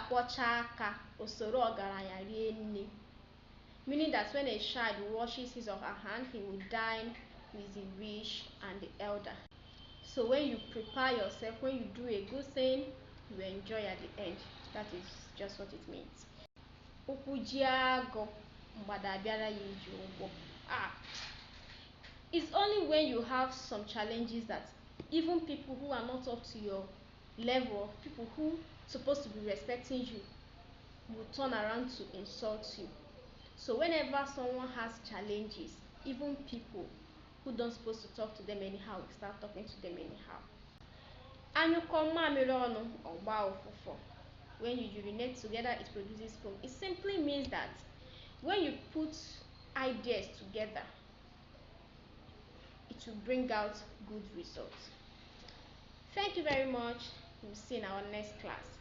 ga-akwọcha aka osoro ọgaranya rie nne, meaning that when a child washes his or her hand, he will dine with the rich and the elder. So when you prepare yourself, when you do a good thing, you enjoy at the end. That is just what it means. Ụkwụ ji agụ mgbada abịara ya iji ụgwọ. It's only when you have some challenges that even people who are not up to your level, people who supposed to be respecting you, will turn around to insult you. So whenever someone has challenges, even people who don't supposed to talk to them anyhow will start talking to them anyhow. Anyụkọ mamịrị ọnụ ọgba ụfụfụ. When you urinate together, it produces foam. It simply means that when you put ideas together, it will bring out good results. Thank you very much. We'll see in our next class.